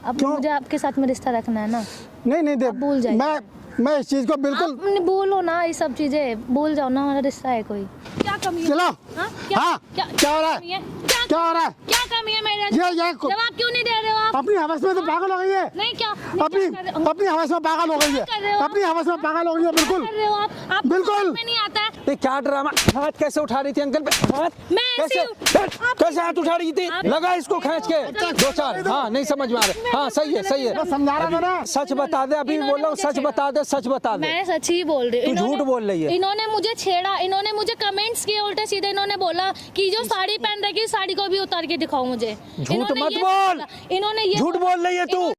अब मुझे आपके साथ में रिश्ता रखना है ना। नहीं नहीं देख, भूल जाइए। मैं इस चीज को बिल्कुल आप बोलो ना, ये सब चीजें भूल जाओ ना, हमारा रिश्ता है कोई। क्या कमी है? चलो। हाँ? क्या हो रहा है? क्या हो रहा है? क्या कमी है मेरे? ये जवाब क्यों नहीं दे रहे हो आप? अपनी हवस में तो पागल हो गई है। नहीं क्या? अपनी हवस में पागल हो गई है। अपनी हवस में पागल हो गई है। बिल्कुल कर रहे हो आप बिल्कुल में नहीं आता है। ये क्या ड्रामा? हाथ कैसे उठा रही थी अंकल पे? हाथ कैसे हाथ उठा रही थी? लगा इसको खींच के 2-4। हाँ नहीं समझ में आ रहा। हाँ सही है सही है। समझा रहा था। सच बता दे, अभी बोल रहा हूँ सच बता दे, सच बता दे। मैं सच ही बोल रही हूँ। तू झूठ बोल रही है। इन्होंने मुझे छेड़ा, इन्होंने मुझे कमेंट्स किए उल्टे सीधे। इन्होंने बोला कि जो साड़ी पहन रखी साड़ी को भी उतार के दिखाओ मुझे। झूठ मत बोल, इन्होंने ये झूठ बोल रही है तू।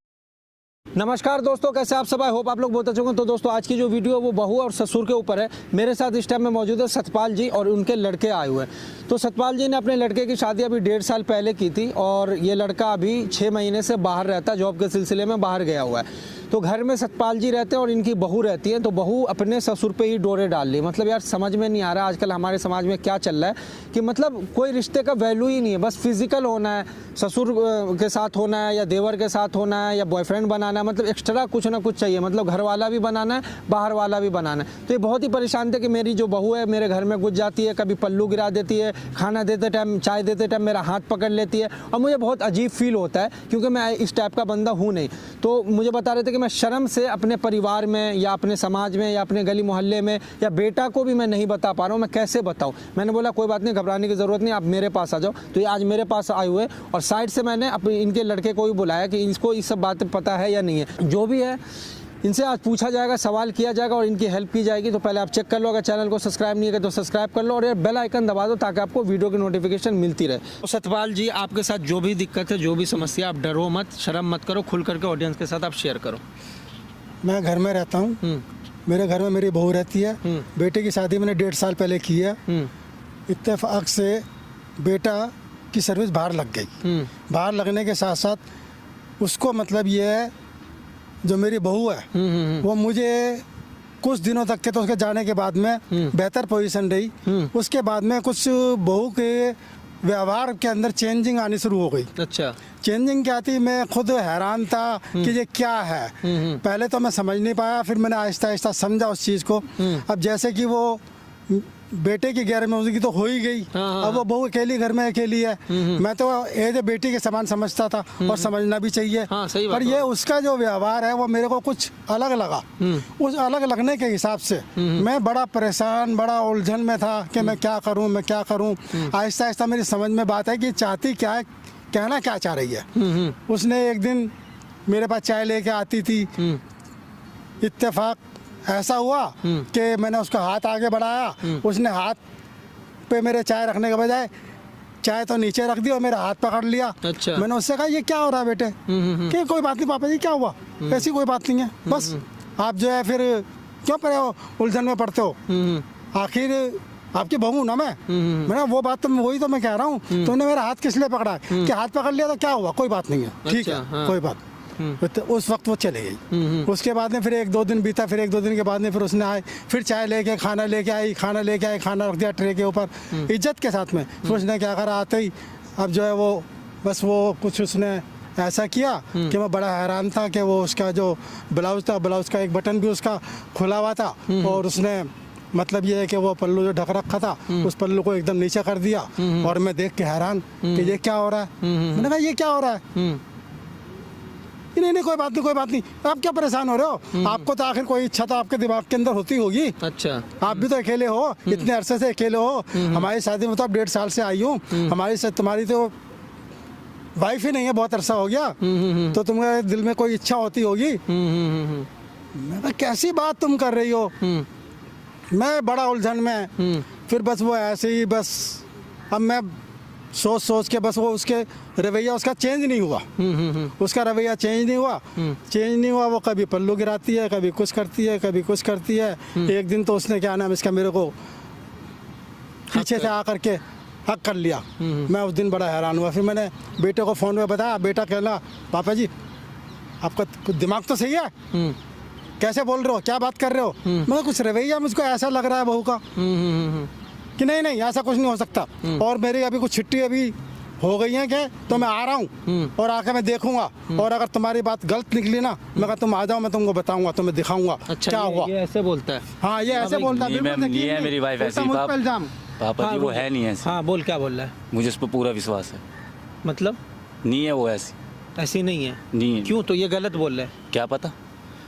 नमस्कार दोस्तों, कैसे आप सब? आई होप आप लोग बहुत अच्छे होंगे। तो दोस्तों आज की जो वीडियो है वो बहू और ससुर के ऊपर है। मेरे साथ इस टाइम में मौजूद है सतपाल जी और उनके लड़के आए हुए हैं। तो सतपाल जी ने अपने लड़के की शादी अभी 1.5 साल पहले की थी और ये लड़का अभी 6 महीने से बाहर रहता है, जॉब के सिलसिले में बाहर गया हुआ है। तो घर में सतपाल जी रहते हैं और इनकी बहू रहती है। तो बहू अपने ससुर पे ही डोरे डाल ली। मतलब यार समझ में नहीं आ रहा आजकल हमारे समाज में क्या चल रहा है कि मतलब कोई रिश्ते का वैल्यू ही नहीं है। बस फिजिकल होना है, ससुर के साथ होना है या देवर के साथ होना है या बॉयफ्रेंड बनाना है, मतलब एक्स्ट्रा कुछ ना कुछ चाहिए। मतलब घर वाला भी बनाना है, बाहर वाला भी बनाना है। तो ये बहुत ही परेशान थे कि मेरी जो बहू है मेरे घर में घुस जाती है, कभी पल्लू गिरा देती है, खाना देते टाइम, चाय देते टाइम मेरा हाथ पकड़ लेती है और मुझे बहुत अजीब फील होता है क्योंकि मैं इस टाइप का बंदा हूँ नहीं। तो मुझे बता रहे थे कि मैं शर्म से अपने परिवार में या अपने समाज में या अपने गली मोहल्ले में या बेटा को भी मैं नहीं बता पा रहा हूँ, मैं कैसे बताऊँ। मैंने बोला कोई बात नहीं, घबराने की ज़रूरत नहीं, आप मेरे पास आ जाओ। तो ये आज मेरे पास आए हुए और साइड से मैंने अपने इनके लड़के को भी बुलाया कि इसको इस सब बातें पता है या नहीं है। जो भी है इनसे आज पूछा जाएगा, सवाल किया जाएगा और इनकी हेल्प की जाएगी। तो पहले आप चेक कर लो, अगर चैनल को सब्सक्राइब नहीं किया तो सब्सक्राइब कर लो और ये बेल आइकन दबा दो ताकि आपको वीडियो की नोटिफिकेशन मिलती रहे। तो सतपाल जी आपके साथ जो भी दिक्कत है, जो भी समस्या, आप डरो मत, शर्म मत करो, खुल करके ऑडियंस के साथ आप शेयर करो। मैं घर में रहता हूँ। मेरे घर में मेरी बहू रहती है। बेटे की शादी मैंने 1.5 साल पहले की है। इत्तेफाक से बेटा की सर्विस बाहर लग गई। बाहर लगने के साथ साथ उसको मतलब ये है, जो मेरी बहू है वो मुझे कुछ दिनों तक के, तो उसके जाने के बाद में बेहतर पोजीशन रही। उसके बाद में कुछ बहू के व्यवहार के अंदर चेंजिंग आनी शुरू हो गई। अच्छा, चेंजिंग क्या थी, मैं खुद हैरान था कि ये क्या है। पहले तो मैं समझ नहीं पाया, फिर मैंने आहिस्ता आहिस्ता समझा उस चीज़ को। अब जैसे कि वो बेटे की गैर मौजूदगी तो हो ही गई। अब वो बहू अकेली घर में अकेली है। मैं तो एज ए बेटी के समान समझता था और समझना भी चाहिए। सही बात। पर ये उसका जो व्यवहार है वो मेरे को कुछ अलग लगा। उस अलग लगने के हिसाब से मैं बड़ा परेशान, बड़ा उलझन में था कि मैं क्या करूं, मैं क्या करूं। आहिस्ता आहिस्ता मेरी समझ में बात है कि चाहती क्या है, कहना क्या चाह रही है। उसने एक दिन मेरे पास चाय लेके आती थी। इत्तेफाक ऐसा हुआ कि मैंने उसका हाथ आगे बढ़ाया, उसने हाथ पे मेरे चाय रखने के बजाय चाय तो नीचे रख दी और मेरा हाथ पकड़ लिया। अच्छा। मैंने उससे कहा ये क्या हो रहा है बेटे? कि कोई बात नहीं पापा जी, क्या हुआ? ऐसी कोई बात नहीं है, बस आप जो है फिर क्यों पड़े हो, उलझन में पड़ते हो? आखिर आपकी बहू ना मैं वो बात तो वही तो मैं कह रहा हूँ। तुमने मेरा हाथ किस लिए पकड़ा है? कि हाथ पकड़ लिया तो क्या हुआ, कोई बात नहीं है, ठीक है, कोई बात। तो उस वक्त वो चले गई। उसके बाद में फिर 1-2 दिन बीता, फिर 1-2 दिन के बाद में फिर उसने आए, फिर चाय लेके, खाना लेके आई, खाना रख दिया ट्रे के ऊपर इज्जत के साथ में। फिर उसने क्या करा, आते ही अब जो है वो बस वो कुछ उसने ऐसा किया कि मैं बड़ा हैरान था कि वो उसका जो ब्लाउज था, ब्लाउज का एक बटन भी उसका खुला हुआ था और उसने मतलब ये है कि वो पल्लू जो ढक रखा था उस पल्लू को एकदम नीचे कर दिया। और मैं देख के हैरान कि ये क्या हो रहा है। मैंने कहा ये क्या हो रहा है? नहीं कोई बात नहीं, आप क्या परेशान हो रहे हो? आपको तो आखिर कोई इच्छा तो आपके दिमाग के अंदर होती होगी। अच्छा, आप भी तो अकेले हो, इतने अरसे से अकेले हो। हमारी शादी में तो आप 1.5 साल से आई हूँ। हमारी से तुम्हारी तो वाइफ ही नहीं है, बहुत अरसा हो गया। तो तुम्हारे दिल में कोई इच्छा होती होगी। मैं कहा कैसी बात तुम कर रही हो? मैं बड़ा उलझन में। फिर बस वो ऐसे ही बस अब मैं सोच के बस वो उसके रवैया उसका चेंज नहीं हुआ। उसका रवैया चेंज नहीं हुआ। वो कभी पल्लू गिराती है, कभी कुछ करती है। एक दिन तो उसने क्या नाम इसका मेरे को पीछे से आकर के हक कर लिया। मैं उस दिन बड़ा हैरान हुआ। फिर मैंने बेटे को फ़ोन में बताया। बेटा कहला पापा जी आपका दिमाग तो सही है, कैसे बोल रहे हो, क्या बात कर रहे हो? मैं कुछ रवैया मुझको ऐसा लग रहा है बहू का कि नहीं ऐसा कुछ नहीं हो सकता। और मेरी अभी कुछ छिट्टी अभी हो गई है क्या, तो मैं आ रहा हूँ और आके मैं देखूंगा, और अगर तुम्हारी बात गलत निकली ना, मैं तुम आ जाओ, मैं तुमको बताऊंगा, तुम्हें दिखाऊंगा अच्छा, क्या हुआ। ये ऐसे बोलता है? हाँ ये ऐसे बोलता है, बिल्कुल ये यकीन है नहीं। मेरी वाइफ उल्टा ऐसी मुझ पे पाप- इल्जाम। पापा जी हाँ, वो है नहीं ऐसी, हाँ बोल, क्या बोल रहा है? मुझे उस पर पूरा विश्वास है। मतलब नहीं है वो ऐसी, ऐसी नहीं है? नहीं है। क्यों? तो ये गलत बोल रहे हैं। क्या पता,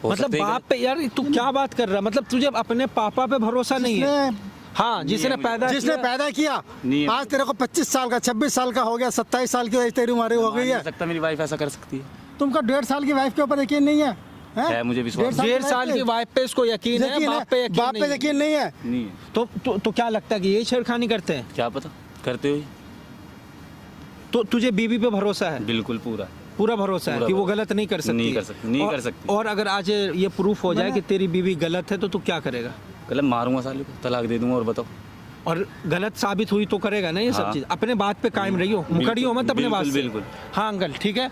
हो मतलब सकता है बाप पे, यार तू क्या बात कर रहा है? मतलब तुझे अपने पापा पे भरोसा नहीं है? जिसने हाँ, जिसने पैदा पैदा किया, नहीं है। आज तेरे को 25 साल का, 26 साल का हो गया, 27 साल की वजह तेरी उम्र हो गई नहीं है। सकता मेरी वाइफ ऐसा कर सकती है। तुमको 1.5 साल की वाइफ के ऊपर यकीन नहीं है? है मुझे विश्वास। 1.5 साल की वाइफ पे इसको यकीन है, बाप पे यकीन बाप नहीं पे है। यकीन नहीं है। नहीं है, तो क्या लगता है कि ये छेड़खानी करते हैं? क्या पता करते हो। तो तुझे बीवी पे भरोसा है? बिल्कुल पूरा। पूरा भरोसा है पूरा कि वो भरोसा। गलत नहीं कर सकती? नहीं कर सकती, नहीं कर सकती। और अगर आज ये प्रूफ हो जाए कि तेरी बीवी गलत है तो तू क्या करेगा? कल मारूंगा साले को, तलाक दे दूंगा। और बताओ, और गलत साबित हुई तो करेगा ना ये सब हाँ। चीज? अपने बात पे कायम रहियो, मुकड़ी हो मत अपने बात से। बिल्कुल। हाँ अंकल, ठीक है।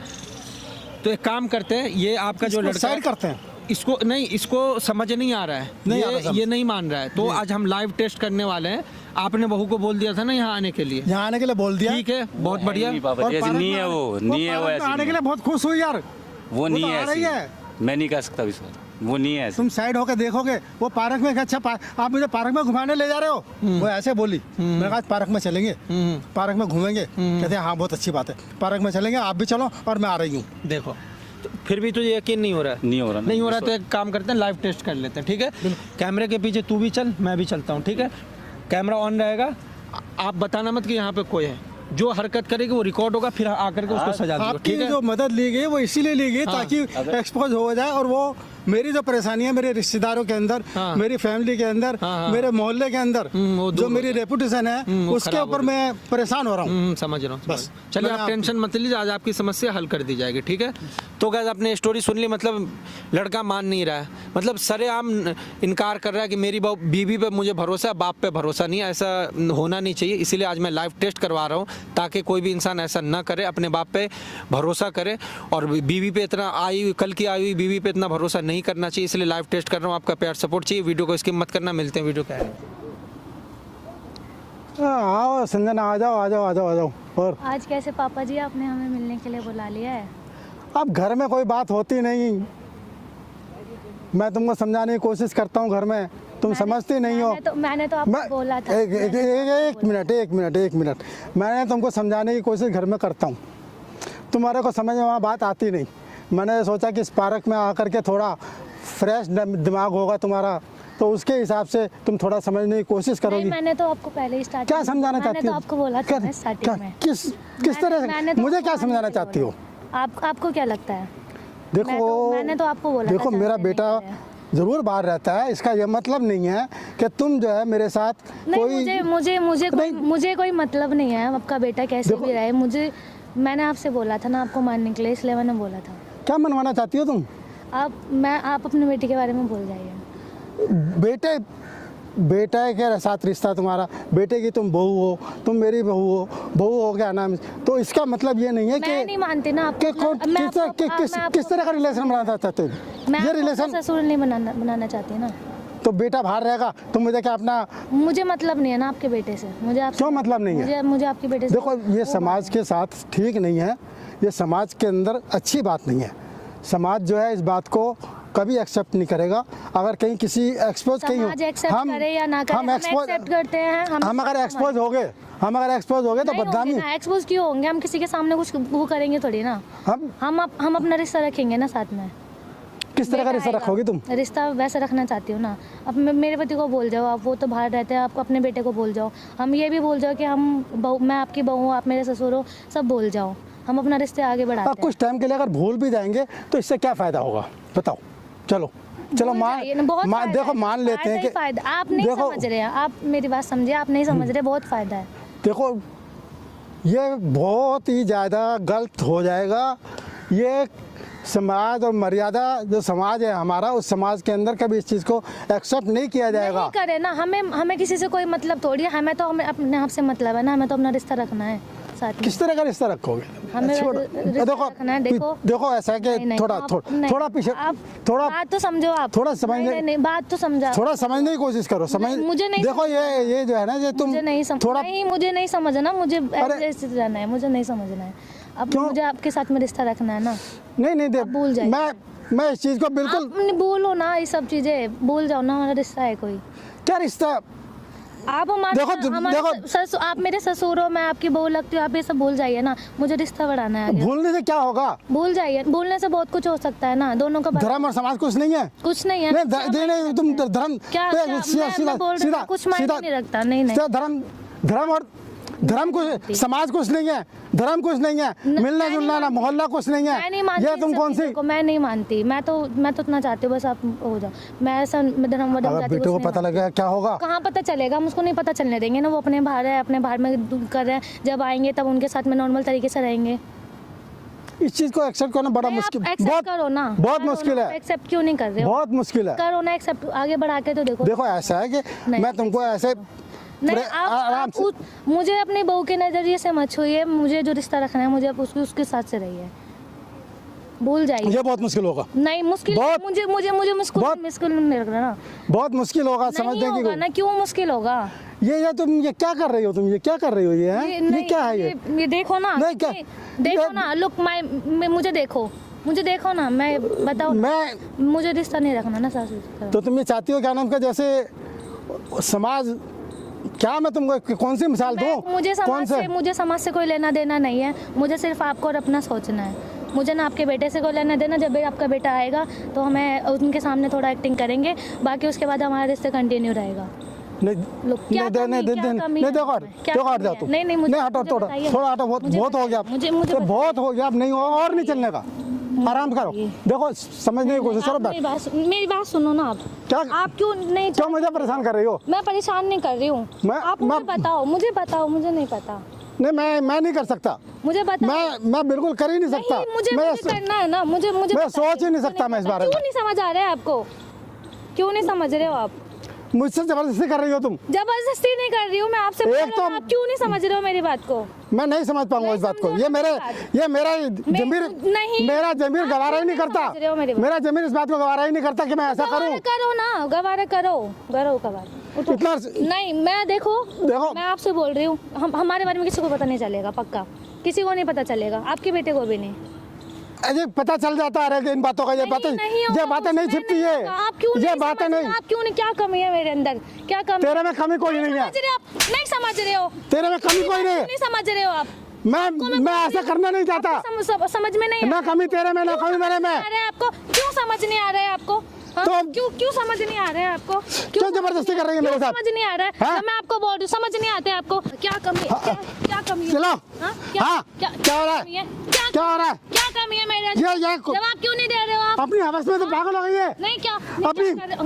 तो एक काम करते हैं, ये आपका जो इसको लड़का साइड करते हैं। इसको नहीं, इसको समझ नहीं आ रहा है, नहीं आ रहा ये समझ। ये नहीं मान रहा है। तो आज हम लाइव टेस्ट करने वाले हैं। आपने बहू को बोल दिया था ना यहाँ आने के लिए? यहाँ आने के लिए बोल दिया। ठीक है, बहुत बढ़िया। नहीं पापा और जी ऐसी पार्क नहीं में है वो, आने- नहीं है वो पार्क में ऐसी। आने के लिए बहुत खुश हुई यार। वो नहीं तो है आ रही ऐसी, है। मैं नहीं कर सकता विश्वास, वो नहीं है ऐसी। तुम साइड होकर देखोगे, वो पार्क में अच्छा आप मुझे पार्क में घुमाने ले जा रहे हो, वो ऐसे बोली। मैंने कहा पार्क में चलेंगे, पार्क में घूमेंगे। कहते हैं हाँ बहुत अच्छी बात है, पार्क में चलेंगे, आप भी चलो और मैं आ रही हूँ। देखो, तो फिर भी तुझे यकीन नहीं हो रहा है? नहीं हो रहा ना। नहीं हो रहा तो एक काम करते हैं, लाइव टेस्ट कर लेते हैं, ठीक है? कैमरे के पीछे तू भी चल, मैं भी चलता हूँ, ठीक है? कैमरा ऑन रहेगा, आप बताना मत कि यहाँ पे कोई है। जो हरकत करेगी वो रिकॉर्ड होगा, फिर आकर के उसको सजा देगा, आपकी ठीक है? जो मदद ली गई वो इसीलिए ली गई हाँ। ताकि एक्सपोज हो जाए, और वो मेरी जो परेशानी है मेरे रिश्तेदारों के अंदर, हाँ। मेरी फैमिली के अंदर, हाँ, हाँ। मेरे मोहल्ले के अंदर वो दूर जो हो मेरी जाए। रेपुटेशन है वो उसके खराब ऊपर हो मैं परेशान हो रहा हूँ। समझ रहा हूँ बस। चलिए, मैंने आप टेंशन मत लीजिए, आज आपकी समस्या हल कर दी जाएगी, ठीक है? तो गाइस आपने स्टोरी सुन ली, मतलब लड़का मान नहीं रहा है, मतलब सरेआम इनकार कर रहा है कि मेरी बीवी पे मुझे भरोसा है, बाप पे भरोसा नहीं है। ऐसा होना नहीं चाहिए, इसीलिए आज मैं लाइव टेस्ट करवा रहा हूँ ताकि कोई भी इंसान ऐसा ना करे, अपने बाप पे भरोसा करे। और बीवी पे इतना कल की आई हुई बीवी पे इतना भरोसा नहीं करना चाहिए, इसलिए लाइव टेस्ट कर रहा हूँ। आपका प्यार सपोर्ट चाहिए, वीडियो को स्किप मत करना। मिलते हैं वीडियो क्या है। आओ संजना, आ जाओ आ जाओ आ जाओ आ जाओ। और आज कैसे पापा जी आपने हमें मिलने के लिए बुला लिया है? अब घर में कोई बात होती नहीं, मैं तुमको समझाने की कोशिश करता हूँ घर में, तुम समझती नहीं हो। मैंने तो आपको बोला था। एक मिनट, मैंने तुमको समझाने की कोशिश घर में करता हूँ, तुम्हारे को समझ में वहाँ बात आती नहीं। मैंने सोचा कि इस पार्क में आकर के थोड़ा फ्रेश दिमाग होगा तुम्हारा, तो उसके हिसाब से तुम थोड़ा समझने की कोशिश नहीं, करोगी। मैंने तो आपको पहले ही स्टार्टिंग क्या समझाना चाहती हो? मैंने तो आपको बोला था ना स्टार्टिंग में। किस तरह मैंने से तो मुझे आपको क्या आने समझाना से चाहती हो? बोला। आपको क्या लगता है? देखो मैंने तो आपको बोला था देखो, मेरा जानते बेटा नहीं है। जरूर बाहर रहता है, इसका यह मतलब नहीं है कि तुम जो है मेरे साथ नहीं, कोई मुझे कोई मतलब नहीं है आपका बेटा कैसे भी रहे। मैंने आपसे बोला था ना आपको मानने के लिए, इसलिए मैंने बोला था। क्या मनवाना चाहती हो तुम? आप अपने बेटे के बारे में बोल जाइए। बेटा के साथ रिश्ता तुम्हारा, बेटे की तुम बहू हो, तुम मेरी बहू हो क्या नाम, तो इसका मतलब ये नहीं है मैं नहीं मानती ना कि आपको। किस तरह का रिलेशन बनाना चाहते हो? मैं ये आपको रिलेशन ससुर नहीं बनाना चाहती ना। तो बेटा बाहर रहेगा, तो मुझे क्या अपना, मुझे मतलब नहीं है ना आपके बेटे से। मुझे आपसे क्यों मतलब नहीं है? मुझे आपके बेटे से देखो, ये समाज के साथ ठीक नहीं है, ये समाज के अंदर अच्छी बात नहीं है। समाज जो है इस बात को कभी एक्सेप्ट नहीं करेगा। अगर कहीं किसी एक्सपोज कहीं समाज एक्सेप्ट करे या ना करे, हम एक्सेप्ट करते हैं। हम अगर एक्सपोज हो गए तो बदनामी। एक्सपोज क्यों होंगे? हम किसी के सामने कुछ वो करेंगे थोड़ी ना। हम अपना रिश्ता रखेंगे ना साथ में। किस तरह का रिश्ता रखोगी तुम? रिश्ता वैसा रखना चाहती हो ना। अब मेरे पति को बोल जाओ आप, वो तो बाहर रहते हैं, आप अपने बेटे को बोल जाओ। हम ये भी बोल जाओ कि मैं आपकी बहू हूँ, आप मेरे ससुर हो, सब बोल जाओ। हम अपना रिश्ते आगे बढ़ाते हैं। कुछ टाइम के लिए अगर भूल भी जाएंगे तो इससे क्या फायदा होगा बताओ? चलो देखो, मान लेते हैं कि आप नहीं समझ रहे हैं। आप मेरी बात समझिए, आप नहीं समझ रहे, बहुत फायदा है। देखो, ये बहुत ही ज़्यादा गलत हो जाएगा। ये समाज और मर्यादा जो समाज है हमारा, उस समाज के अंदर कभी इस चीज़ को एक्सेप्ट नहीं किया जाएगा। नहीं करे ना, हमें किसी से कोई मतलब थोड़ी है। हमें अपने आप से मतलब है ना, हमें तो अपना रिश्ता रखना है। साथ में। किस तरह का रिश्ता रखोगे? हमें छोड़ो। रिश्ता देखो रखना है, देखो ऐसा है नहीं, कि नहीं, थोड़ा आप- नहीं, थोड़ा पीछे आप थोड़ा बात तो समझो आप, थोड़ा समझने- नहीं, नहीं, बात तो समझा, थोड़ा समझने की कोशिश करो। समझ नहीं, मुझे नहीं देखो ये जो है ना, ये तुम मुझे नहीं थोड़ा नहीं, मुझे नहीं समझना, मुझे अरे- ऐसे रहना है, मुझे नहीं समझना है। अब क्यों? मुझे आपके साथ में रिश्ता रखना है ना, नहीं दे आप भूल जाइए। मैं इस चीज को बिल्कुल आप नहीं बोलो ना, ये सब चीजें भूल जाओ ना, हमारा रिश्ता है कोई। क्या रिश्ता? आप हमारे देखो- आप मेरे ससुर हो, मैं आपकी बहू लगती हूँ, आप ये सब भूल जाइए ना, मुझे रिश्ता बढ़ाना है आगे। भूलने से क्या होगा? भूल जाइए, भूलने से बहुत कुछ हो सकता है ना, दोनों का धर्म और समाज कुछ नहीं है। कुछ नहीं है। नहीं तुम धर्म क्या मैं बोल रही हूँ, कुछ मायने नहीं रखता। नहीं नहीं, धर्म कुछ, समाज कुछ नहीं है, धर्म कुछ नहीं है, मिलना जुलना ना मोहल्ला कुछ नहीं मैं नहीं है। मानती ये इन तुम सब कौन सी चीज़ों को, मैं नहीं मानती। मैं तो इतना चाहती हूँ बस आप हो जाओ। मैं ऐसा धर्म वधर्म अगर जाति बेटे को कुछ नहीं पता लगा क्या होगा? कहाँ पता चलेगा, हम उसको नहीं पता चलने देंगे ना, वो अपने बाहर है, अपने बाहर में कर रहे हैं, जब आएंगे तब उनके साथ में नॉर्मल तरीके से रहेंगे। इस चीज को एक्सेप्ट करना बड़ा मुश्किल, एक्सेप्ट करो ना, बहुत मुश्किल है। एक्सेप्ट क्यों नहीं कर रहे हो? बहुत मुश्किल है। करो ना एक्सेप्ट, आगे बढ़ा के तो देखो। देखो ऐसा है कि नहीं। मैं तुमको ऐसे नहीं, आराम आप से मुझे अपनी बहू के नजरिए से मत छूइए, मुझे जो रिश्ता रखना है मुझे उसके साथ से रहिए, भूल जाइए। ये बहुत मुश्किल होगा, नहीं मुश्किल, बहुत- मुझे मुश्किल नहीं लग रहा ना, बहुत मुश्किल होगा नहीं समझने होगा की। ना, क्यों मुश्किल होगा? ये तुम ये क्या कर रही हो? तुम ये क्या कर रही हो? ये है ये नहीं, क्या है? ये देखो ना, नहीं, क्या- देखो ये- ना, लुक मुझे देखो ना, मैं बताओ ना, मैं मुझे रिश्ता नहीं रखना ना सासू का। तो तुम ये चाहती हो क्या नाम का, जैसे समाज, क्या मैं तुमको कौन सी मिसाल दूं? मुझे समाज से कोई लेना देना नहीं है, मुझे सिर्फ आपको और अपना सोचना है। मुझे ना आपके बेटे से कोई लेना देना, जब भी आपका बेटा आएगा तो हमें उनके सामने थोड़ा एक्टिंग करेंगे, बाकी उसके बाद हमारा रिश्ता कंटिन्यू रहेगा। नहीं लोग क्या कमी है? देखो हट जाओ तुम, नहीं नहीं हटो, थोड़ा हटो, बहुत हो गया, मुझे बहुत हो गया, अब नहीं होगा और नहीं चलने का। आराम करो, देखो समझने की कोशिश करो। मेरी बात सुनो ना आप। क्या आप क्यों नहीं क्यों मुझे परेशान कर रही हो? मैं परेशान नहीं कर रही हूँ, आप मुझे बताओ, मुझे नहीं पता। नहीं मैं नहीं कर सकता, मुझे बताओ। मैं बिल्कुल कर ही नहीं सकता। मुझे करना है ना, मुझे मैं बताइए, सोच ही नहीं सकता मैं इस बारे में। क्यों नहीं समझ आ रहा है आपको? क्यों नहीं समझ रहे हो आप? मुझसे जबरदस्ती कर रही हो तुम। जबरदस्ती नहीं कर रही हूँ मैं आपसे, एक तो आप क्यों नहीं समझ रहे हो मेरी बात को? मैं नहीं समझ पाऊंगा इस बात को। ये मेरा जमीर गवारा ही नहीं करता, मेरा जमीर इस बात को गवारा ही नहीं करता कि मैं ऐसा करूं। करो ना, गवारा करो उठो। इतना नहीं, मैं देखो मैं आपसे बोल रही हूँ, हमारे बारे में किसी को पता नहीं चलेगा, पक्का किसी को नहीं पता चलेगा, आपके बेटे को भी नहीं। अरे पता चल जाता है इन बातों का, ये बातें नहीं छिपती है, ये बातें नहीं। आप क्यों नहीं, क्या कमी है मेरे अंदर, क्या कमी? तेरे में कमी कोई नहीं है, नहीं समझ रहे हो, तेरे में कमी कोई नहीं है, नहीं समझ रहे हो आप। मैं ऐसा करना नहीं चाहता। समझ में नहीं ना कमी तेरे में, ना कमी मेरे में। आपको क्यों समझ नहीं आ रहा है आपको? तो क्यों समझ नहीं आ रहा है आपको? क्यों जबरदस्ती कर रही है मेरे साथ? समझ नहीं आ रहा है, मैं आपको बोल रही हूँ, समझ नहीं आता है आपको। क्या कमी है? क्या कमी है? चलो, क्या हो रहा है? क्या हो रहा है? क्या कमी है मेरे? ये जवाब क्यों नहीं दे रहे हो आप? अपनी हवस में तो पागल हो गई है। नहीं, क्या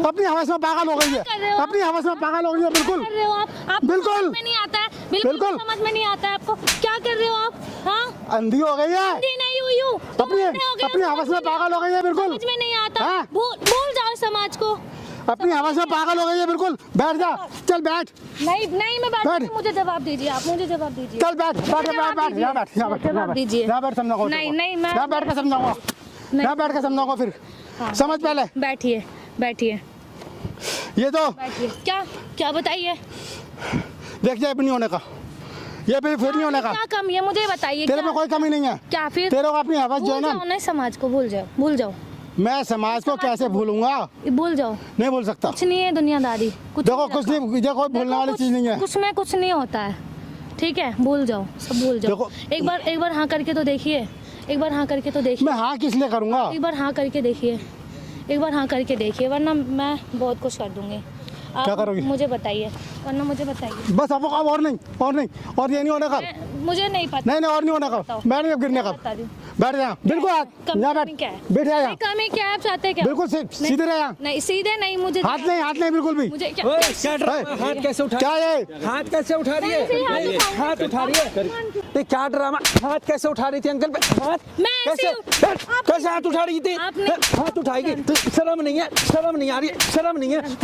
अपनी हवस में पागल हो गई है, अपनी हवस में पागल हो गई है। बिल्कुल कर रहे हो आप? बिल्कुल समझ में नहीं आता है, बिल्कुल समझ में नहीं आता है आपको। क्या कर रहे हो आप? हाँ, अंधी हो गई है, अंधी नहीं हुई हूँ, अपनी हवस में पागल हो गई है। बिल्कुल समझ में नहीं आता, भूल जाओ समाज को। अपनी हवस में पागल हो गई है। बिल्कुल बैठ जा, चल बैठ। नहीं मैं बैठ, मुझे जवाब दीजिए, आप मुझे जवाब दीजिए। चल बैठ, जवाब दीजिए। यहाँ बैठ समझाऊंगा। नहीं मैं यहाँ बैठ के समझाऊंगा, यहाँ बैठ के समझाऊंगा फिर। समझ पहले बैठिए। ये तो क्या बताइए? देख जाए नहीं होने का, ये फिर नहीं होने का। क्या कमी है मुझे बताइए? तेरे में कोई कमी नहीं है। क्या फिर? तेरे को अपनी हवस जो है ना, समाज को भूल जाओ। मैं समाज को कैसे भूलूंगा? भूल जाओ, नहीं भूल सकता। कुछ नहीं है दुनियादारी, देखो कुछ नहीं, ये कोई भूलने वाली चीज नहीं है। कुछ में कुछ नहीं होता है, ठीक है? भूल जाओ, सब भूल जाओ। एक बार हाँ करके तो देखिए, मैं हाँ किस लिए करूँगा? एक बार हाँ करके देखिए, वरना मैं बहुत कुछ कर दूंगी। क्या करोगी? मुझे बताइए, बस अब और नहीं, और ये नहीं होने का। मुझे नहीं पता। नहीं और नहीं होने का। बैठ जा, गिरने का। बैठ जा, बिल्कुल यहाँ बैठ जा। कमी क्या है, आप चाहते क्या? बिल्कुल सीधे रह। नहीं सीधे नहीं, मुझे हाथ नहीं बिल्कुल भी। मुझे हाथ कैसे उठा, क्या ये हाथ कैसे उठा रही है? हाथ उठा रही है। नहीं क्या ड्रामा, हाथ कैसे उठा रही थी अंकल पे, हाथ मैं ऐसे कैसे आप- कैसे हाथ उठा रही थी, आपने- हाथ उठाएगी, तो शर्म नहीं है, शर्म नहीं आ रही है, शर्म नहीं है,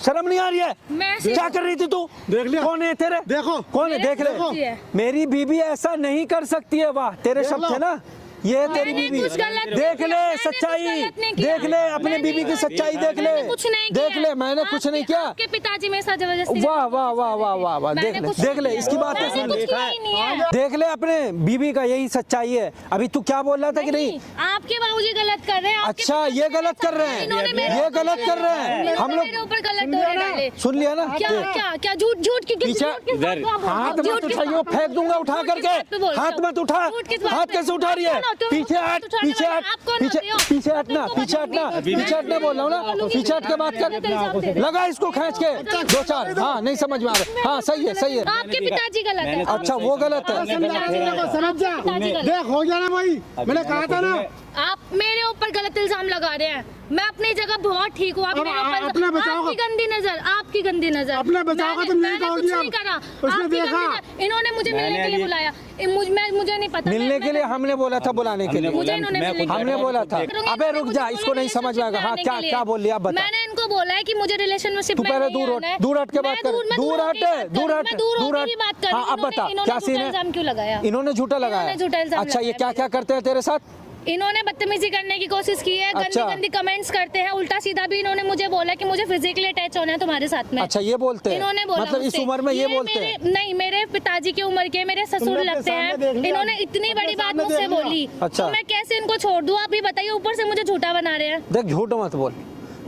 शर्म नहीं आ रही है, मैं ऐसे- क्या कर रही थी तू, देख लिया? कौन है तेरे, देखो। कौन है, देख ले, देखो। मेरी बीबी ऐसा नहीं कर सकती है, वाह तेरे देख शब्द लो। है ना, ये तेरी मैंने बीबी, कुछ गलत नहीं देख किया, ले मैंने कुछ सच्चाई, गलत नहीं किया। देख ले अपने मैंने बीबी की सच्चाई, देख ले, मैंने कुछ नहीं किया। देख ले, मैंने कुछ नहीं किया, आपके पिताजी मेरे साथ जबरदस्ती वाह वाह वाह वाह वाह वाह, मैंने देख ले, कुछ देख ले, नहीं इसकी किया। बातें मैंने सुन, कुछ किया ही नहीं है। देख ले अपने बीबी का यही सच्चाई है। अभी तू क्या बोल रहा था कि नहीं, आपके बाबूजी गलत कर रहे हैं। आपके अच्छा पिताजी ये मेरे गलत साथ- कर रहे हैं, इन्होंने मेरे ये ऊपर गलत कर रहे हैं, इन्होंने हम लोग मेरे ऊपर गलत डोरे डाले। सुन लिया ना, क्या देख। क्या क्या झूठ झूठ की पीछे इधर हाथ मत उठाइयो, फेंक दूंगा उठा करके, हाथ मत उठा, हाथ कैसे उठा रही है, पीछे हट, पीछे हट, पीछे पीछे हटना, पीछे हटना, पीछे हटना बोल रहा हूँ ना, पीछे हट के बात कर, लगा इसको खींच के दो चार, हाँ नहीं समझ में आ रहा, हाँ सही है, सही है, आपके पिताजी गलत है। अच्छा वो गलत है, समझ जा, देख हो गया ना भाई, मैंने कहा था ना। आप मेरे ऊपर गलत इल्जाम लगा रहे हैं। मैं अपनी जगह बहुत ठीक हूँ। आप अब मेरे ऊपर- अपने बचाव आपकी गंदी नजर, आपकी गंदी नजर। अपने बचाव का तुम नहीं मैंने कहोगी कुछ अब। नहीं करा। उसने आपकी देखा। गंदी नजर। इन्होंने मुझे मिलने के लिए बुलाया। मुझे नहीं पता। मिलने के लिए हमने बोला था, बुलाने के लिए मुझे इन्होंने मिलने के लिए हमने बोला था, बुलाया। अबे रुक जा, इसको नहीं समझ में आएगा, हाँ क्या क्या बोल लिया, आप बता, मैंने इनको बोला है कि मुझे रिलेशनशिप तू में पहले नहीं आना है। दूर हट के बात कर, मैं दूर हट, दूर हट, मैं दूर दूर होकर ही बात कर रही हाँ हूँ। अब बता इन्होंने क्या सीन झूठा इल्जाम क्यों लगाया? है, इन्होंने झूठा लगाया, इन्होंने झूठा इल्जाम अच्छा ये लगाया। क्या क्या करते हैं तेरे साथ, इन्होंने बदतमीजी करने की कोशिश की है, गंदी अच्छा। गंदी कमेंट्स करते हैं, उल्टा सीधा भी इन्होंने मुझे बोला कि मुझे फिजिकली अटैच होना है तुम्हारे साथ में। अच्छा ये बोलते हैं, इन्होंने बोला मतलब इस मुझसे। उम्र में ये बोलते मेरे- हैं, नहीं, मेरे पिताजी की उम्र के मेरे ससुर तुमने लगते अपने हैं। सामने देख लिया। इन्होंने इतनी अपने बड़ी बात सामने मुझसे देख लिया। बोली, अच्छा। तो मैं कैसे इनको छोड़ दूं? आप ही बताइए, ऊपर से मुझे झूठा बना रहे हैं। देख झूठ मत बोल,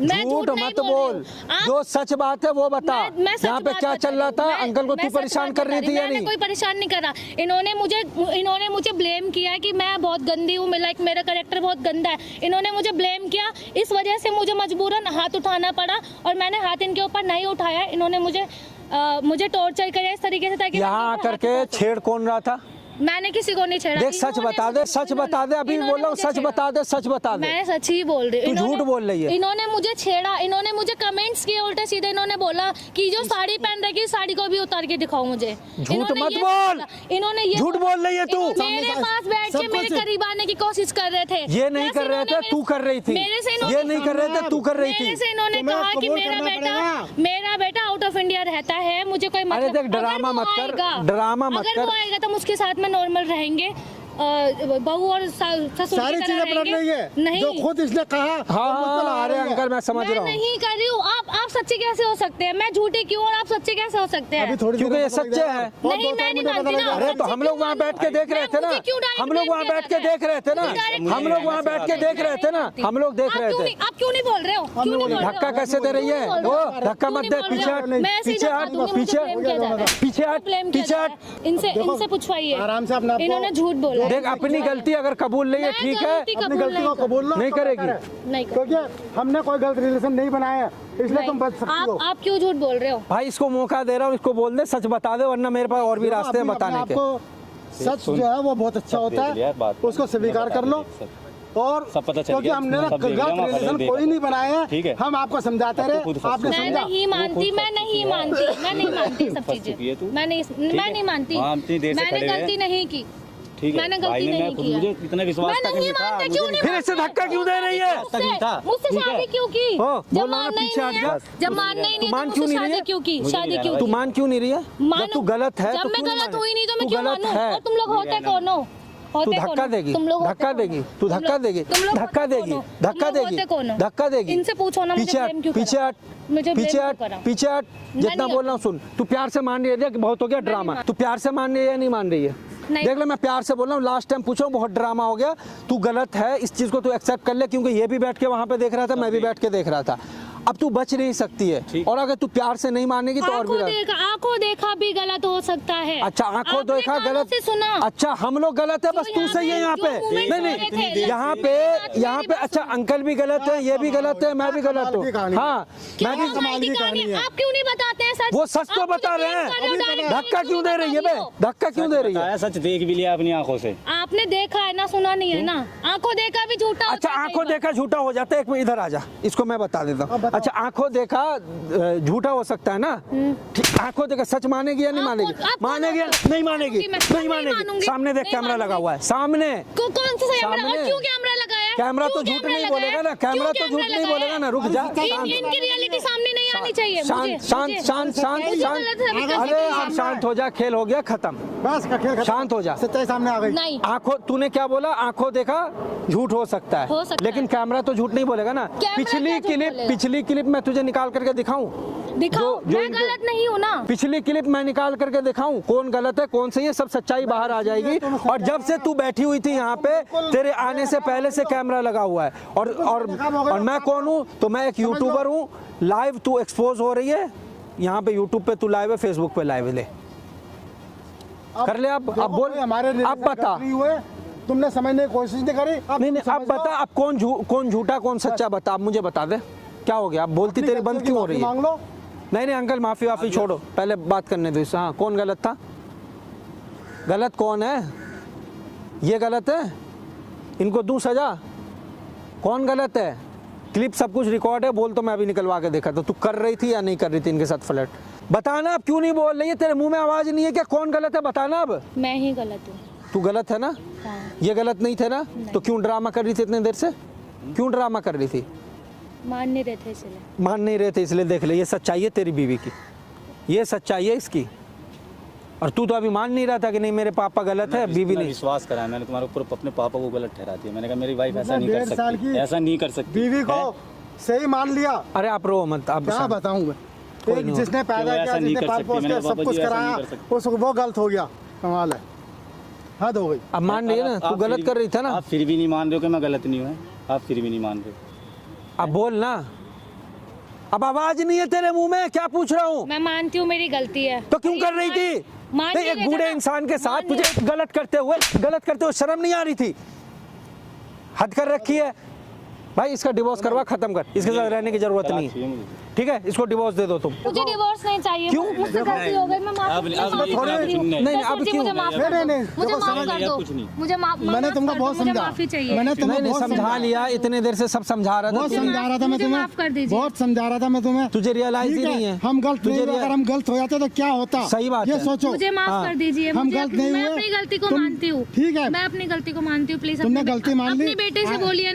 मैं झूठ झूठ नहीं मत बोल बोल, रही हूँ। आप- जो सच बात है वो बता, मैं सच यहाँ पे बात क्या बता चल रहा रही था, हूँ। अंकल को मैं तू सच परेशान बात कर रही बता थी या मैंने नहीं, कोई परेशान नहीं करा। इन्होंने मुझे ब्लेम किया है कि मैं बहुत गंदी हूँ, लाइक मेरा कैरेक्टर बहुत गंदा है। इन्होंने मुझे ब्लेम किया, इस वजह से मुझे मजबूरन हाथ उठाना पड़ा और मैंने हाथ इनके ऊपर नहीं उठाया। इन्होंने मुझे टॉर्चर किया इस तरीके से, ताकि यहाँ आकर के छेड़ कौन रहा था, मैंने किसी को नहीं छेड़ा। देख सच बता दे, सच बता दे, अभी बोल रहा हूँ सच बता दे, सच बता दे, मैं सच ही बोल रही हूँ। तू झूठ बोल रही है। इन्होंने मुझे छेड़ा, इन्होंने मुझे कमेंट्स किए उल्टे सीधे। इन्होंने बोला कि जो साड़ी पहन रखी, साड़ी को भी उतार के दिखाओ मुझे। झूठ इन्होंने मत ये बोल, बोला। इन्होंने ये झूठ बोला। बोल रही है तू, मेरे पास बैठ के सब मेरे कुछ- करीब आने की कोशिश कर रहे थे। ये नहीं कर रहे थे, तू कर रही थी, मेरे से ये नहीं कर रहे थे, तू कर रही मेरे थी, से इन्होंने तुम्हें कहा कि कबूल करना मेरा बेटा आउट ऑफ इंडिया रहता है, मुझे कोई मतलब। देख, ड्रामा मत कर, ड्रामा मत अगर कर। वो आएगा तो हम उसके साथ में नॉर्मल रहेंगे, बहू और ससुर की सारी तरह चीजें पलट रहेंगे। रही है, नहीं, जो खुद इसने कहा हाँ वो मुझ पे लगा हाँ, अरे रही है। अंकल मैं समझ मैं रहा हूँ, नहीं कर रही हूँ। आप सच्चे कैसे हो सकते हैं? मैं झूठी क्यों और आप सच्चे कैसे हो सकते हैं? अभी थोड़ी क्योंकि देर ये में पता सच्चे लग हैं। जाएगा। और नहीं, दो चार मैं नहीं मिनट में मानती पता लग ना। जाएगा। अरे तो हम लोग वहाँ बैठ के देख रहे थे ना, मुझे क्यों डायरेक्ट हम लोग वहाँ ब्लेम बैठ के किया देख रहे थे ना, डायरेक्ट हम लोग वहाँ बैठ के देख रहे थे ना, हम लोग देख रहे थे, आप क्यों नहीं बोल रहे हो? क्यों नहीं बोल रहे हो? धक्का कैसे दे रही है क्यों नहीं बोल वो, रहे हो? धक्का क्यों मत नहीं दे, बोल रहे पीछे हो? हट, मैं ऐसे ही पीछे धक्का हट, दूंगी, मुझे पीछे blame किया जा रहा है। पीछे हट, ब्लेम किया पीछे जा हट, रहा है। इनसे पूछवाइए। आराम से अपने आप को- इन्होंने झूठ बोला। देख अपनी गलती अगर कबूल नहीं है मैं ठीक है, गलती अपनी कबूल गलती को नहीं कबूल लो नहीं तो करेगी। बेहतर है। नहीं कर- क्योंकि हमने कोई गलत रिलेशन नहीं बनाया है, इसलिए तुम बच सकती हो। आप क्यों झूठ बोल रहे हो? भाई इसको मौका दे रहा हूँ, इसको बोल दे, सच बता दे, वरना मेरे पास और भी रास्ते हैं बताने के। आपको सच जो है वो बहुत अच्छा होता है, उसको स्वीकार कर लो। और सब पता चल क्योंकि गया, हमने ना सब देख लिया, गलत वहाँ रिलेशन पर कोई नहीं बनाया ठीक है, है। हम आपको समझाते आपको रहे, खुद आपने मैं समझा। नहीं मानती, मैं नहीं मानती सब फंस चुकी है चीजें। तू। मैं नहीं मानती। हाँ, इतनी देर से मैंने खड़े हुए। गलती नहीं की। ठीक है मैंने भाई गलती ने नहीं खुद किया। मुझे इतना विश्वास मैं था कि नहीं था, मानता, मुझे क्यों नहीं फिर इससे धक्का क्यों दे रही है? मुझसे शादी क्यों की? हो, जब बोला ना मानना ही पीछे नहीं हट है, जा। जब मानना ही नहीं मान है, क्यों तो नहीं शादी रही है? क्यों की? मुझे शादी नहीं क्यों रहना तू की? मान क्यों नहीं रही है? जब मानू। तू गलत है जब तो मैं क्यों गलत माने? हुई नहीं तो मैं तू क्यों गलत मानूं? है, और तुम लोग होते कौन हो? तू होते धक्का कौन हो? देगी, तुम लोग होते धक्का कौन देगी, हो? तू तुम धक्का लोग- देगी, तुम लोग धक्का होते देगी, कौन हो? धक्का तुम लोग देगी, होते कौन हो? धक्का देगी। इनसे पूछो ना, मुझे पीछे blame क्यों हट, पीछे करा? हट, मुझे blame पीछे क्यों हट, करा? पीछे हट, जितना नहीं बोल रहा हूँ सुन। तू प्यार से मान रही है, देख बहुत हो गया ड्रामा। तू प्यार से मान रही है या नहीं मान रही है? नहीं। देख ले, मैं प्यार से बोल रहा हूँ, लास्ट टाइम पूछा बहुत ड्रामा हो गया, तू गलत है, इस चीज को तू एक्सेप्ट कर ले, क्योंकि ये भी बैठ के वहां पे देख रहा था, मैं भी बैठ के देख रहा था। अब तू बच नहीं सकती है, और अगर तू प्यार से नहीं मानेगी तो और भी आंखों देखा भी गलत हो सकता है। अच्छा, आंखों आपने देखा कानों गलत से सुना। अच्छा, हम लोग गलत है, बस जो तू यहाँ सही है पे- यहाँ जो पे। moment नहीं हो रहे थे, यहाँ मेरी पे बात अच्छा, सुनो। अंकल भी गलत है, ये भी गलत है, मैं भी गलत हूँ। हाँ, क्या मैं भी कमाल की कहानी है? आप क्यों नहीं बताते हैं सच? वो सच तो आप बता मुझे रहे blame कर रहे हो, हैं, direct धक्का blame क्यों दे रही है बता बे? रही हो? धक्का क्यों दे रही है? बताया, सच देख भी लिया अपनी आंखों से। आपने देखा है ना, सुना नहीं है ना? आंखों देखा भी झूठा अच्छा, होता है आंखों कई बार। देखा झूठा हो जाता है। एक मिनट इधर आ जा, इसको मैं बता देता हूँ। अच्छा आंखों देखा झूठा हो सकता है ना, ठीक, आंखों देखा सच मानेगी या नहीं मानेगी? मानेगी या नहीं मानेगी? नहीं मानेगी। सामने देख कैमरा लगा हुआ है, सामने कौन सा कैमरा? और क्यों कैमरा लगाया? कैमरा तो झूठ नहीं बोलेगा ना, कैमरा तो झूठ नहीं बोलेगा ना। रुक जा, इनकी रियलिटी सामने नहीं आनी चाहिए। शांत शांत शांत शांत शांत। अरे आप शांत हो जा, खेल हो गया खत्म, बस का खेल खत्म। शांत हो जा। सच्चाई सामने आ गई। नहीं, आंखों, तूने क्या बोला? आंखों देखा झूठ हो सकता है, लेकिन कैमरा तो झूठ नहीं बोलेगा ना। पिछली क्लिप मैं तुझे निकाल करके दिखाऊं? दिखाओ, मैं गलत नहीं हूँ ना। पिछली क्लिप मैं निकाल करके दिखाऊं कौन गलत है कौन सही है, सब सच्चाई बाहर आ जाएगी। और जब से तू बैठी हुई थी यहाँ पे, तेरे आने से पहले से कैमरा लगा हुआ है। और मैं कौन हूँ? तो मैं एक यूट्यूबर हूँ, लाइव तू एक्सपोज हो रही है यहाँ पे, यूट्यूब पे तू लाइव है, फेसबुक पे लाइव है, ले कर ले। अब बोल, हमारे अब बता, तुमने समझने की कोशिश नहीं करी। नहीं अब बता, अब कौन झूठा कौन सच्चा बता, अब मुझे बता दे क्या हो गया? अब बोलती तेरी बंद क्यों हो रही है? मांग लो। नहीं अंकल, माफी वाफी छोड़ो, पहले बात करने दो इससे। हाँ, कौन गलत था? गलत कौन है? ये गलत है, इनको दूं सजा? कौन गलत है? क्लिप सब कुछ रिकॉर्ड है, बोल तो मैं अभी निकलवा के देखा। तो तू कर रही थी या नहीं कर रही थी इनके साथ फ्लर्ट? बताना, अब क्यों नहीं बोल रही है? तेरे मुंह में आवाज नहीं है क्या? कौन गलत है बताना अब। मैं ही गलत हूँ। तू गलत है ना? हाँ। ये गलत नहीं थे ना? तो क्यों ड्रामा कर रही थी इतने देर से? क्यों ड्रामा कर रही थी? मान नहीं रहे थे इसलिए। मान नहीं रहे थे इसलिए। देख ले, ये सच्चाई है तेरी बीवी की, ये सच्चाई है इसकी। और तू तो अभी मान नहीं रहा था कि नहीं मेरे पापा गलत है, बीवी नहीं। विश्वास करा मैंने तुम्हारे ऊपर, अपने पापा को गलत ठहराती है। मैंने कहा मेरी वाइफ ऐसा नहीं कर 1.5 साल सकती, की ऐसा नहीं कर सकती। बीवी को सही मान लिया। अरे आप रो मत, आप क्या बताऊं मैं? कोई एक नहीं जिसने पैदा ऐसा किया, नहीं जिसने कर पाल सकती, पोस मैंने के कहा, सब बाबा कुछ जी, ऐसा कराया, नहीं कर सकती। वो गलत हो गया। कमाल है, हद हो गई। अब मान रही है ना, तू आप गलत फिर कर रही था ना। आप फिर भी नहीं मान रहे हो कि मैं गलत नहीं हूँ? आप फिर भी नहीं मान रहे हो? अब बोल ना, अब आवाज नहीं है तेरे मुंह में, क्या पूछ रहा हूँ? मैं मानती हूँ मेरी गलती है। तो क्यों कर रही थी? नहीं, एक बूढ़े इंसान के साथ तुझे गलत करते हुए शर्म नहीं आ रही थी? हद कर रखी है भाई। इसका डिवोर्स करवा, खत्म कर, इसके साथ रहने की जरूरत नहीं है, ठीक है? इसको डिवोर्स दे दो तुम। मुझे डिवोर्स नहीं चाहिए। क्यों? मुझसे गलती हो गई, मैं माफी नहीं, अब क्यों? मुझे माफ कर दो, मुझे माफ कर दो, मुझे माफ। मैंने तुमको बहुत समझा, माफी चाहिए। मैंने तुम्हें नहीं बहुत समझा लिया, इतने देर से सब समझा रहा बहुत था, समझा रहा था मैं मुझे माफ कर तुम्हें, दीजिए। बहुत समझा रहा था मैं तुम्हें। तुझे रियलाइज ही नहीं है हम गलत नहीं हुए, अगर हम गलत हो जाते तो क्या होता? सही बात ये है। सोचो। मुझे माफ कर दीजिए। हम मुझे गलत नहीं मैं हुए। अपनी गलती को तुम- मानती हूँ। ठीक है, मैं अपनी गलती को मानती हूँ। प्लीज तुमने गलती मान ली। अपने बेटे से बोलिए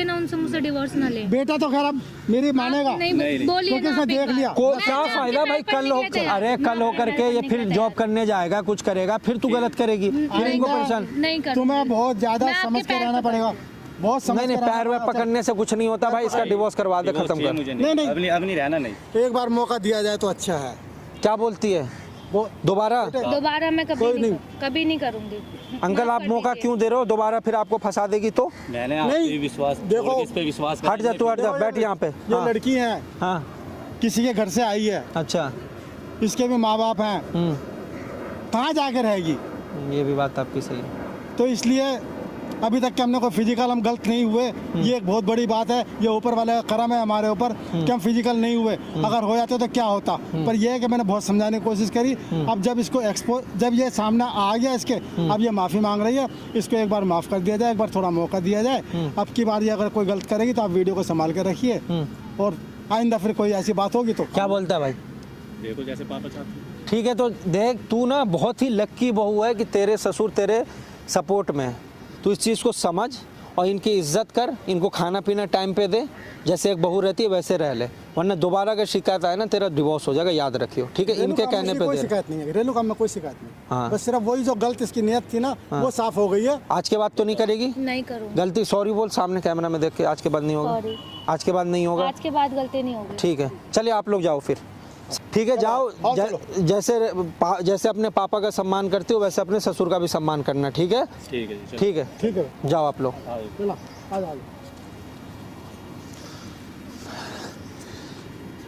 ना उनसे मुझसे डिवोर्स ना ले। बेटा तो खैर अब मेरी मानेगा, नहीं बोलिए क्योंकि ना उसने आप एक देख बार। लिया। को मैं क्या आपके फायदा पैर भाई? पर कल हो, नहीं कहते। अरे कल हो करके ये नहीं फिर कहते। जॉब करने जाएगा, कुछ करेगा, फिर तू गलत करेगी, फिर इनको परेशान। नहीं कर। तुम्हें बहुत ज्यादा मैं आपके समझ के पैर रहना पकड़- पड़ेगा, बहुत समझ नहीं के रहना पैर वैर पड़ेगा। पकड़ने से कुछ नहीं होता भाई, इसका डिवोर्स करवा दे, खत्म कर। मुझे नहीं, नहीं। अब नहीं रहना नहीं। एक बार मौका दिया जाए तो अच्छा है। क्या बोलती है? वो दोबारा? दोबारा मैं कभी नहीं करूंगी। अंकल आप मौका क्यों दे रहे हो? दोबारा फिर आपको फंसा देगी तो? मैंने आप पे विश्वास, देखो, इस पे विश्वास हट जा तू, हट जा, बैठ यहाँ पे। ये हाँ, लड़की है, हाँ, किसी के घर से आई है, अच्छा, इसके भी माँ बाप हैं, कहाँ जाके रहेगी? ये भी बात आपकी सही है। तो इसलिए अभी तक कि हमने कोई फिजिकल हम गलत नहीं हुए, ये एक बहुत बड़ी बात है। ये ऊपर वाले का करम है हमारे ऊपर कि हम फिजिकल नहीं हुए। अगर हो जाते तो क्या होता? पर यह है कि मैंने बहुत समझाने की कोशिश करी। अब जब इसको जब ये सामने आ गया इसके, अब ये माफ़ी मांग रही है, इसको एक बार माफ़ कर दिया जाए, एक बार थोड़ा मौका दिया जाए। अब की बार ये अगर कोई गलत करेगी तो आप वीडियो को संभाल के रखिए, और आइंदा फिर कोई ऐसी बात होगी तो। क्या बोलता है भाई? देखो जैसे पापा चाहते। ठीक है, तो देख तू ना बहुत ही लक्की बहू है कि तेरे ससुर तेरे सपोर्ट में है। तू इस चीज़ को समझ और इनकी इज्जत कर, इनको खाना पीना टाइम पे दे, जैसे एक बहू रहती है वैसे रह ले, वरना दोबारा अगर शिकायत आए ना तेरा डिवोर्स हो जाएगा, याद रखियो, ठीक है? इनके कहने पे कोई दे। शिकायत नहीं है, घरेलू काम में कोई शिकायत नहीं। हाँ। बस सिर्फ वही जो गलत इसकी नियत थी ना, वो साफ हो गई है। आज के बाद तो नहीं करेगी नहीं करूँगी। गलती? सॉरी बोल सामने कैमरा में देख के, आज के बाद नहीं होगा। Sorry। आज के बाद नहीं होगा, आज के बाद गलती नहीं होगी। ठीक है? चलिए आप लोग जाओ फिर, ठीक है? जाओ, जैसे अपने पापा का सम्मान करते हो वैसे अपने ससुर का भी सम्मान करना, ठीक है? ठीक है जी, ठीक है, ठीक है, जाओ आप लोग। चलो आ जाओ।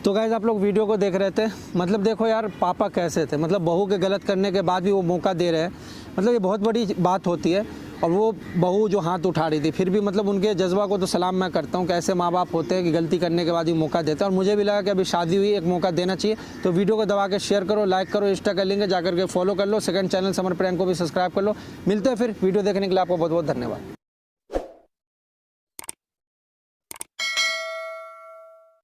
तो गाइस आप लोग वीडियो को देख रहे थे, मतलब देखो यार पापा कैसे थे, मतलब बहू के गलत करने के बाद भी वो मौका दे रहे हैं, मतलब ये बहुत बड़ी बात होती है। और वो बहू जो हाथ उठा रही थी, फिर भी मतलब उनके जज्बा को तो सलाम मैं करता हूँ कि ऐसे माँ बाप होते हैं कि गलती करने के बाद ही मौका देते हैं। और मुझे भी लगा कि अभी शादी हुई, एक मौका देना चाहिए। तो वीडियो को दबा के शेयर करो, लाइक करो, इंस्टा कर लेंगे जाकर के फॉलो कर लो, सेकंड चैनल समर प्रैंक को भी सब्सक्राइब कर लो। मिलते हैं फिर, वीडियो देखने के लिए आपको बहुत बहुत धन्यवाद।